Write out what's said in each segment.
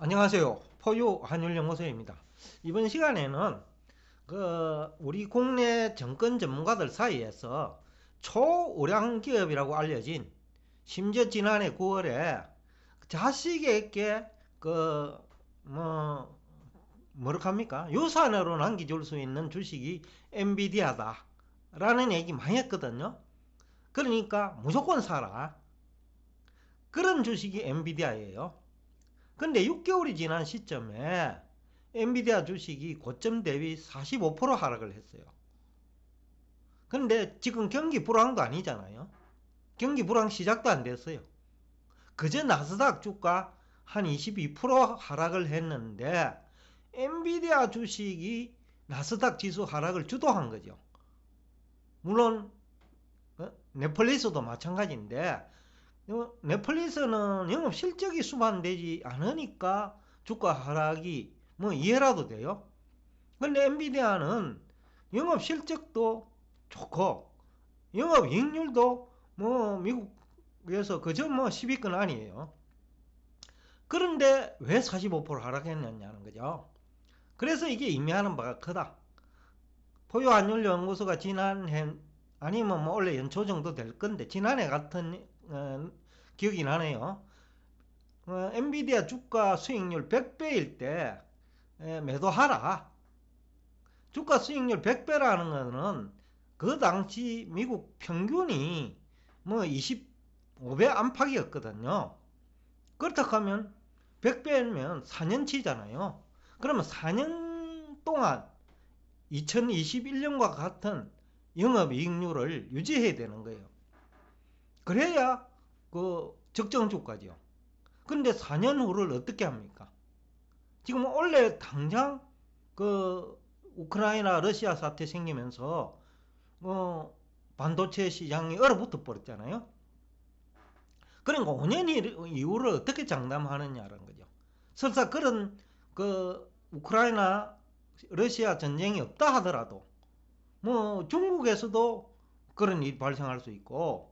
안녕하세요. 포유 한율연구소입니다. 이번 시간에는 우리 국내 정권 전문가들 사이에서 초우량 기업이라고 알려진, 심지어 지난해 9월에 자식에게 뭐랄까 유산으로 남겨줄 수 있는 주식이 엔비디아다 라는 얘기 많이 했거든요. 그러니까 무조건 사라, 그런 주식이 엔비디아예요. 근데 6개월이 지난 시점에 엔비디아 주식이 고점 대비 45% 하락을 했어요. 근데 지금 경기 불황도 아니잖아요. 경기 불황 시작도 안 됐어요. 그저 나스닥 주가 한 22% 하락을 했는데 엔비디아 주식이 나스닥 지수 하락을 주도한 거죠. 물론 넷플릭스도 마찬가지인데, 넷플릭스는 영업 실적이 수반되지 않으니까 주가 하락이 뭐 이해라도 돼요. 근데 엔비디아는 영업 실적도 좋고 영업 이익률도 뭐 미국에서 그저 뭐 10위권 아니에요. 그런데 왜 45% 하락했느냐는 거죠. 그래서 이게 의미하는 바가 크다. 포유환율연구소가 지난해, 아니면 뭐 원래 연초 정도 될 건데 지난해 같은 기억이 나네요. 엔비디아 주가 수익률 100배일 때 매도하라. 주가 수익률 100배라는 거는 그 당시 미국 평균이 뭐 25배 안팎이었거든요. 그렇다고 하면 100배면 4년치잖아요. 그러면 4년 동안 2021년과 같은 영업이익률을 유지해야 되는 거예요. 그래야 그 적정 주가죠. 근데 4년 후를 어떻게 합니까? 지금 원래 당장 우크라이나 러시아 사태 생기면서 반도체 시장이 얼어붙어 버렸잖아요. 그러니까 5년 이후를 어떻게 장담하느냐는 거죠. 설사 그런 우크라이나 러시아 전쟁이 없다 하더라도 뭐 중국에서도 그런 일이 발생할 수 있고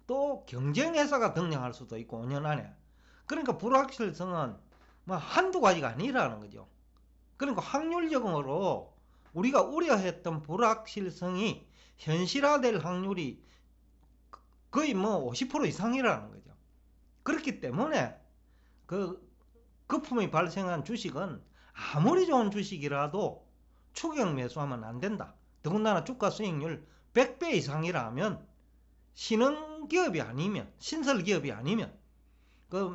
또 경쟁회사가 등장할 수도 있고 5년 안에. 그러니까 불확실성은 뭐 한두 가지가 아니라는 거죠. 그러니까 확률적으로 우리가 우려했던 불확실성이 현실화될 확률이 거의 뭐 50% 이상이라는 거죠. 그렇기 때문에 거품이 발생한 주식은 아무리 좋은 주식이라도 추격 매수하면 안 된다. 더군다나 주가 수익률 100배 이상이라면 신흥기업이 아니면, 신설기업이 아니면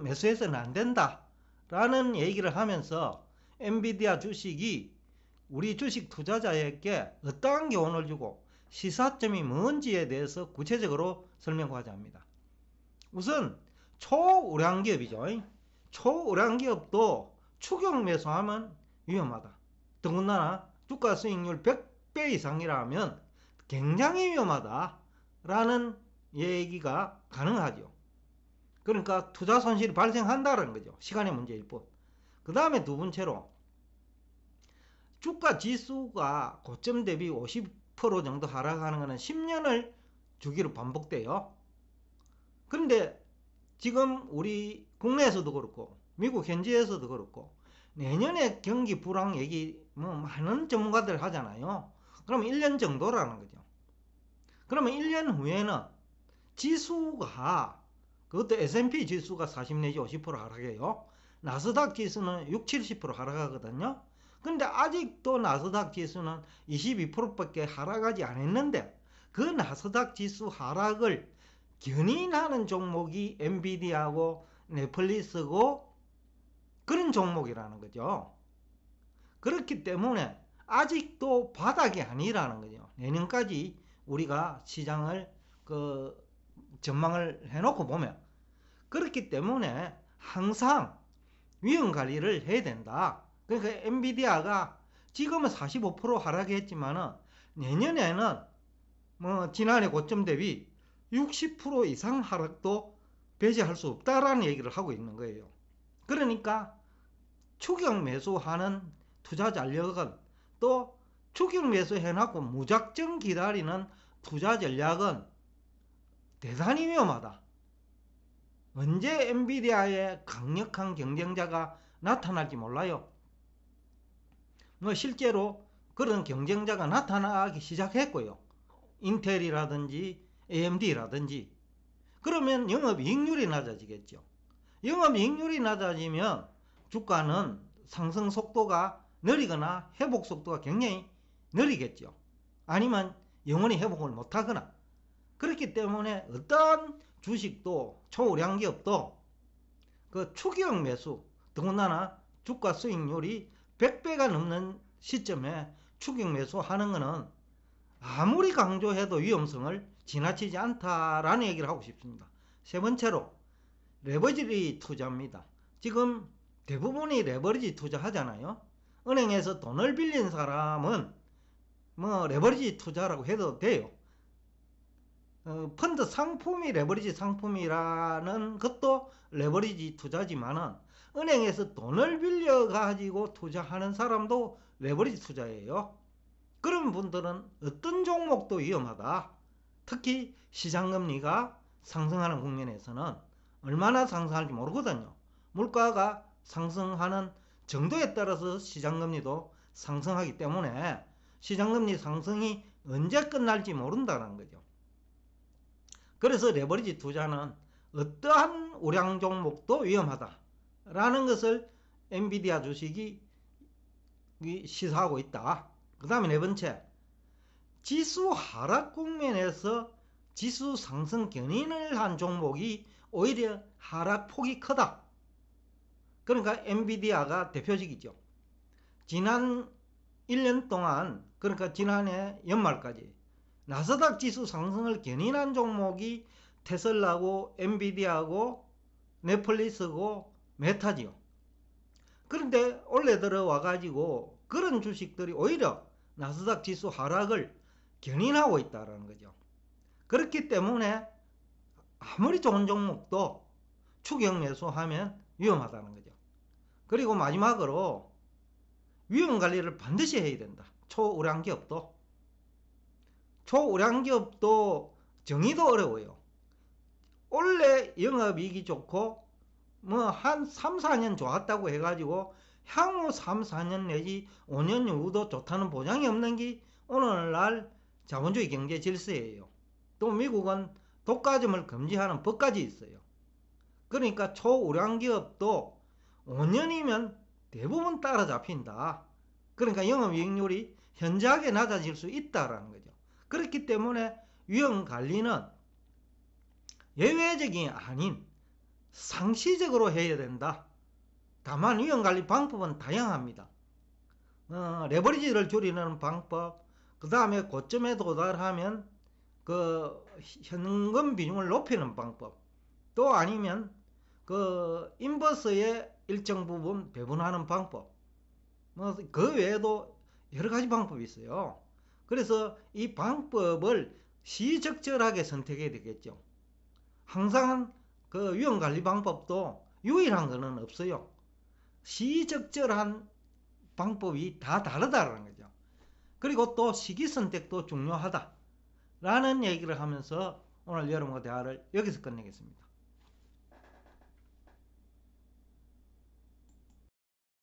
매수해서는 안 된다 라는 얘기를 하면서 엔비디아 주식이 우리 주식 투자자에게 어떠한 교훈을 주고 시사점이 뭔지에 대해서 구체적으로 설명하자 합니다. 우선 초우량기업이죠. 초우량기업도 추격 매수하면 위험하다. 더군다나 주가 수익률 100배 이상이라면 굉장히 위험하다 라는 얘기가 가능하죠. 그러니까 투자 손실이 발생한다는 거죠. 시간의 문제일 뿐. 그 다음에 두 번째로 주가 지수가 고점 대비 50% 정도 하락하는 것은 10년을 주기로 반복돼요. 그런데 지금 우리 국내에서도 그렇고 미국 현지에서도 그렇고 내년에 경기 불황 얘기 뭐 많은 전문가들 하잖아요. 그러면 1년 정도라는 거죠. 그러면 1년 후에는 지수가, 그것도 S&P 지수가 40 내지 50% 하락해요. 나스닥 지수는 6, 70% 하락하거든요. 근데 아직도 나스닥 지수는 22%밖에 하락하지 않았는데 그 나스닥 지수 하락을 견인하는 종목이 엔비디아고 넷플릭스고 그런 종목이라는 거죠. 그렇기 때문에 아직도 바닥이 아니라는 거죠. 내년까지 우리가 시장을 전망을 해놓고 보면. 그렇기 때문에 항상 위험 관리를 해야 된다. 그러니까 엔비디아가 지금은 45% 하락했지만은 내년에는 뭐 지난해 고점 대비 60% 이상 하락도 배제할 수 없다라는 얘기를 하고 있는 거예요. 그러니까 추격 매수하는 투자 전략은, 또 추격 매수 해놓고 무작정 기다리는 투자 전략은 대단히 위험하다. 언제 엔비디아의 강력한 경쟁자가 나타날지 몰라요. 실제로 그런 경쟁자가 나타나기 시작했고요. 인텔이라든지 AMD라든지. 그러면 영업이익률이 낮아지겠죠. 영업이익률이 낮아지면 주가는 상승 속도가 느리거나 회복 속도가 굉장히 느리겠죠. 아니면 영원히 회복을 못하거나. 그렇기 때문에 어떠한 주식도 초우량 기업도 그 추격 매수, 더군다나 주가 수익률이 100배가 넘는 시점에 추격 매수하는 것은 아무리 강조해도 위험성을 지나치지 않다라는 얘기를 하고 싶습니다. 세 번째로 레버리지 투자입니다. 지금 대부분이 레버리지 투자 하잖아요. 은행에서 돈을 빌린 사람은 레버리지 투자라고 해도 돼요. 펀드 상품이 레버리지 상품이라는 것도 레버리지 투자지만은 은행에서 돈을 빌려 가지고 투자하는 사람도 레버리지 투자예요. 그런 분들은 어떤 종목도 위험하다. 특히 시장금리가 상승하는 국면에서는 얼마나 상승할지 모르거든요. 물가가 상승하는 정도에 따라서 시장금리도 상승하기 때문에 시장금리 상승이 언제 끝날지 모른다는 거죠. 그래서 레버리지 투자는 어떠한 우량 종목도 위험하다라는 것을 엔비디아 주식이 시사하고 있다. 그 다음에 네 번째, 지수 하락 국면에서 지수 상승 견인을 한 종목이 오히려 하락폭이 크다. 그러니까 엔비디아가 대표적이죠. 지난 1년 동안, 그러니까 지난해 연말까지 나스닥 지수 상승을 견인한 종목이 테슬라고 엔비디아고 넷플릭스고 메타지요. 그런데 올해 들어와 가지고 그런 주식들이 오히려 나스닥 지수 하락을 견인하고 있다는 거죠. 그렇기 때문에 아무리 좋은 종목도 추격 매수하면 위험하다는 거죠. 그리고 마지막으로 위험 관리를 반드시 해야 된다. 초우량 기업도 정의도 어려워요. 원래 영업이익이 좋고 한 3, 4년 좋았다고 해가지고 향후 3, 4년 내지 5년 이후도 좋다는 보장이 없는 게 오늘날 자본주의 경제 질서예요. 또 미국은 독과점을 금지하는 법까지 있어요. 그러니까 초우량 기업도 5년이면 대부분 따라잡힌다. 그러니까 영업이익률이 현저하게 낮아질 수 있다는 거죠. 그렇기 때문에 위험 관리는 예외적이 아닌 상시적으로 해야 된다. 다만 위험 관리 방법은 다양합니다. 레버리지를 줄이는 방법, 그 다음에 고점에 도달하면 그 현금 비중을 높이는 방법, 또 아니면 그 인버스의 일정 부분 배분하는 방법, 그 외에도 여러 가지 방법이 있어요. 그래서 이 방법을 시적절하게 선택해야 되겠죠. 항상 그 위험 관리 방법도 유일한 것은 없어요. 시적절한 방법이 다 다르다는 거죠. 그리고 또 시기 선택도 중요하다라는 얘기를 하면서 오늘 여러분과 대화를 여기서 끝내겠습니다.